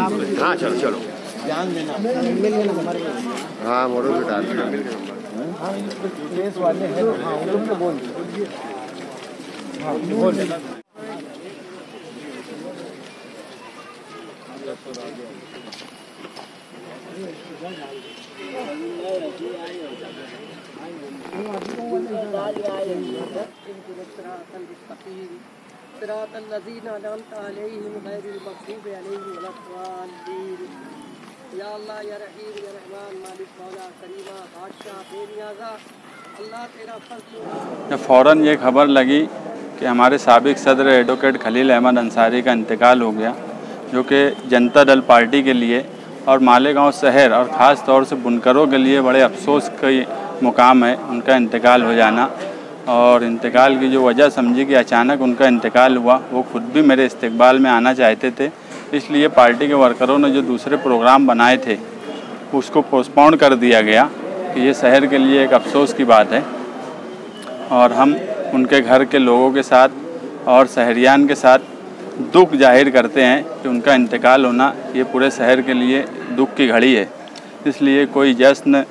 हाँ चलो चलो ध्यान देना। हाँ मोड़ो से डाल वाले हैं, हाँ उन लोग को बोल दो। हाँ बोल या अल्लाह या रहीम या रहमान मालिक मौला करीमा बादशाह बेनियाज़ा अल्लाह तेरा फज़ल। फ़ौरन ये खबर लगी कि हमारे साबिक़ सदर एडवोकेट खलील अहमद अंसारी का इंतकाल हो गया, जो कि जनता दल पार्टी के लिए और मालेगांव शहर और ख़ास तौर से बुनकरों के लिए बड़े अफसोस का मुकाम है उनका इंतकाल हो जाना। और इंतकाल की जो वजह समझी कि अचानक उनका इंतकाल हुआ, वो खुद भी मेरे इस्तकबाल में आना चाहते थे, इसलिए पार्टी के वर्करों ने जो दूसरे प्रोग्राम बनाए थे उसको पोस्टपोन कर दिया गया कि ये शहर के लिए एक अफसोस की बात है। और हम उनके घर के लोगों के साथ और शहरियान के साथ दुख जाहिर करते हैं कि उनका इंतकाल होना ये पूरे शहर के लिए दुख की घड़ी है। इसलिए कोई जश्न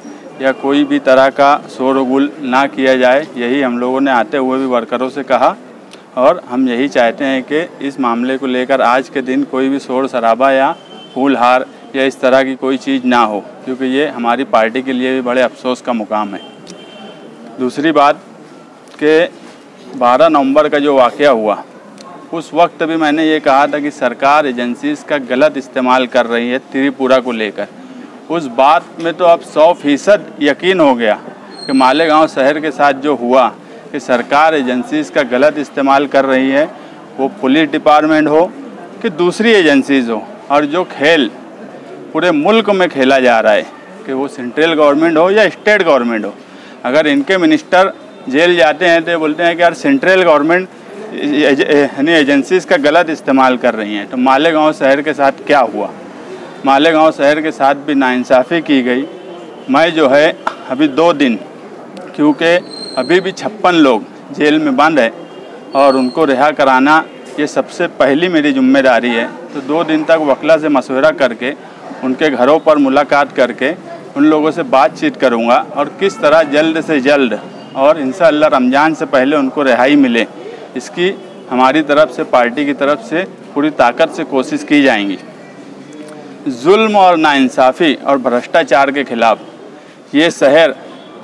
या कोई भी तरह का शोरगुल ना किया जाए, यही हम लोगों ने आते हुए भी वर्करों से कहा। और हम यही चाहते हैं कि इस मामले को लेकर आज के दिन कोई भी शोर शराबा या फूल हार या इस तरह की कोई चीज़ ना हो, क्योंकि ये हमारी पार्टी के लिए भी बड़े अफसोस का मुकाम है। दूसरी बात कि 12 नवंबर का जो वाक़या हुआ, उस वक्त भी मैंने ये कहा था कि सरकार एजेंसीज़ का गलत इस्तेमाल कर रही है त्रिपुरा को लेकर। उस बात में तो अब 100% यकीन हो गया कि मालेगांव शहर के साथ जो हुआ कि सरकार एजेंसीज़ का गलत इस्तेमाल कर रही है, वो पुलिस डिपार्टमेंट हो कि दूसरी एजेंसीज़ हो। और जो खेल पूरे मुल्क में खेला जा रहा है कि वो सेंट्रल गवर्नमेंट हो या स्टेट गवर्नमेंट हो, अगर इनके मिनिस्टर जेल जाते हैं तो बोलते हैं कि यार सेंट्रल गवर्नमेंट यानी एजेंसीज़ का गलत इस्तेमाल कर रही हैं, तो मालेगांव शहर के साथ क्या हुआ? मालेगांव शहर के साथ भी नाइंसाफ़ी की गई। मैं जो है अभी 2 दिन, क्योंकि अभी भी 56 लोग जेल में बंद है और उनको रिहा कराना ये सबसे पहली मेरी जिम्मेदारी है, तो 2 दिन तक वकला से मशवरा करके उनके घरों पर मुलाकात करके उन लोगों से बातचीत करूँगा और किस तरह जल्द से जल्द और इंशाअल्लाह रमज़ान से पहले उनको रिहाई मिले, इसकी हमारी तरफ से, पार्टी की तरफ से पूरी ताकत से कोशिश की जाएंगी। जुल्म और नाइंसाफ़ी और भ्रष्टाचार के ख़िलाफ़ ये शहर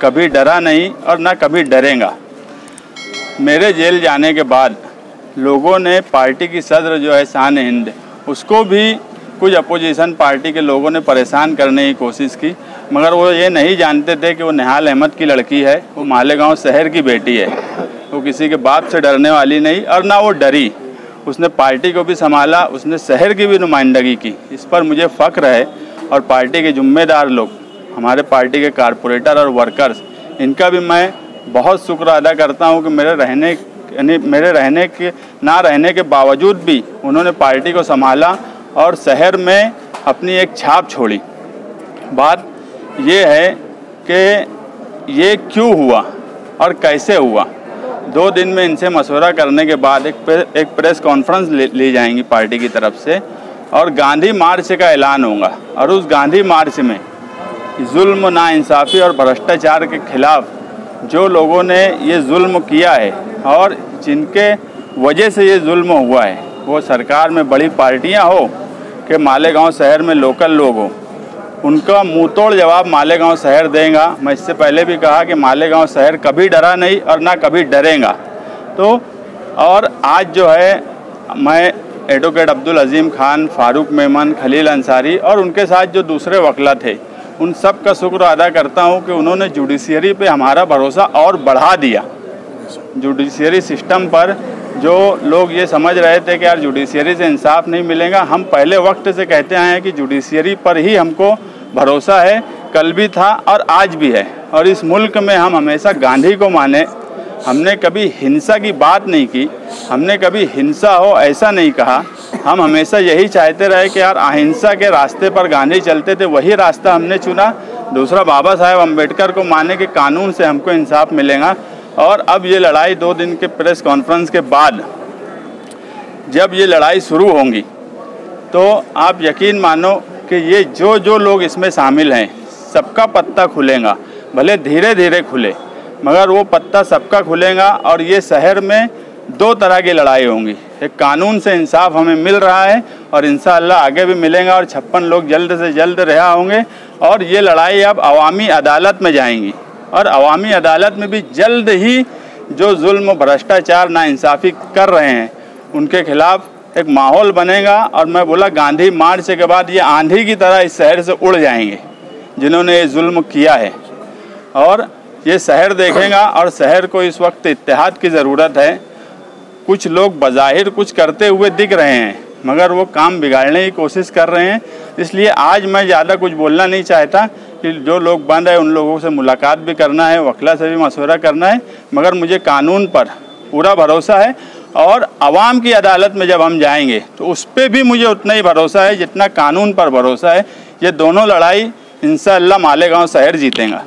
कभी डरा नहीं और ना कभी डरेगा। मेरे जेल जाने के बाद लोगों ने पार्टी की सदर जो है शान हिंद, उसको भी कुछ अपोजिशन पार्टी के लोगों ने परेशान करने की कोशिश की, मगर वो ये नहीं जानते थे कि वो निहाल अहमद की लड़की है, वो मालेगांव शहर की बेटी है, वो किसी के बाप से डरने वाली नहीं और ना वो डरी। उसने पार्टी को भी संभाला, उसने शहर की भी नुमाइंदगी की, इस पर मुझे फ़ख्र है। और पार्टी के ज़िम्मेदार लोग, हमारे पार्टी के कारपोरेटर और वर्कर्स, इनका भी मैं बहुत शुक्र अदा करता हूं कि मेरे रहने के बावजूद भी उन्होंने पार्टी को संभाला और शहर में अपनी एक छाप छोड़ी। बात ये है कि ये क्यों हुआ और कैसे हुआ। 2 दिन में इनसे मशवरा करने के बाद एक प्रेस कॉन्फ्रेंस ली जाएंगी पार्टी की तरफ से और गांधी मार्च का ऐलान होगा। और उस गांधी मार्च में जुल्म, नाइंसाफ़ी और भ्रष्टाचार के ख़िलाफ़ जो लोगों ने ये जुल्म किया है और जिनके वजह से ये जुल्म हुआ है, वो सरकार में बड़ी पार्टियां हो कि मालेगांव शहर में लोकल लोग हो, उनका मुँह तोड़ जवाब मालेगांव शहर देगा। मैं इससे पहले भी कहा कि मालेगांव शहर कभी डरा नहीं और ना कभी डरेगा। तो और आज जो है मैं एडवोकेट अब्दुल अजीम खान, फारूक मेमन, खलील अंसारी और उनके साथ जो दूसरे वकला थे, उन सब का शुक्र अदा करता हूं कि उन्होंने जुडिशरी पे हमारा भरोसा और बढ़ा दिया। जुडिशरी सिस्टम पर जो लोग ये समझ रहे थे कि यार जुडिशरी से इंसाफ नहीं मिलेगा, हम पहले वक्त से कहते आए हैं कि जुडिशरी पर ही हमको भरोसा है, कल भी था और आज भी है। और इस मुल्क में हम हमेशा गांधी को माने, हमने कभी हिंसा की बात नहीं की, हमने कभी हिंसा हो ऐसा नहीं कहा। हम हमेशा यही चाहते रहे कि यार अहिंसा के रास्ते पर गांधी चलते थे, वही रास्ता हमने चुना। दूसरा, बाबा साहेब अम्बेडकर को माने कि कानून से हमको इंसाफ मिलेगा। और अब ये लड़ाई 2 दिन के प्रेस कॉन्फ्रेंस के बाद जब ये लड़ाई शुरू होंगी तो आप यकीन मानो कि ये जो लोग इसमें शामिल हैं सबका पत्ता खुलेगा, भले धीरे धीरे खुले मगर वो पत्ता सबका खुलेगा। और ये शहर में 2 तरह की लड़ाई होंगी, एक कानून से इंसाफ हमें मिल रहा है और इंशाअल्लाह आगे भी मिलेगा और 56 लोग जल्द से जल्द रिहा होंगे। और ये लड़ाई अब अवामी अदालत में जाएंगी और अवामी अदालत में भी जल्द ही जो जुल्म, भ्रष्टाचार, नाइंसाफ़ी कर रहे हैं उनके खिलाफ एक माहौल बनेगा। और मैं बोला गांधी मार्च के बाद ये आंधी की तरह इस शहर से उड़ जाएंगे जिन्होंने ये जुल्म किया है। और ये शहर देखेगा और शहर को इस वक्त इत्तेहाद की ज़रूरत है। कुछ लोग बज़ाहिर कुछ करते हुए दिख रहे हैं मगर वो काम बिगाड़ने की कोशिश कर रहे हैं। इसलिए आज मैं ज़्यादा कुछ बोलना नहीं चाहता कि जो लोग बंद है उन लोगों से मुलाकात भी करना है, वकला से भी मशवरा करना है, मगर मुझे कानून पर पूरा भरोसा है। और आवाम की अदालत में जब हम जाएंगे तो उस पर भी मुझे उतना ही भरोसा है जितना कानून पर भरोसा है। ये दोनों लड़ाई इंशाअल्लाह मालेगांव शहर जीतेगा।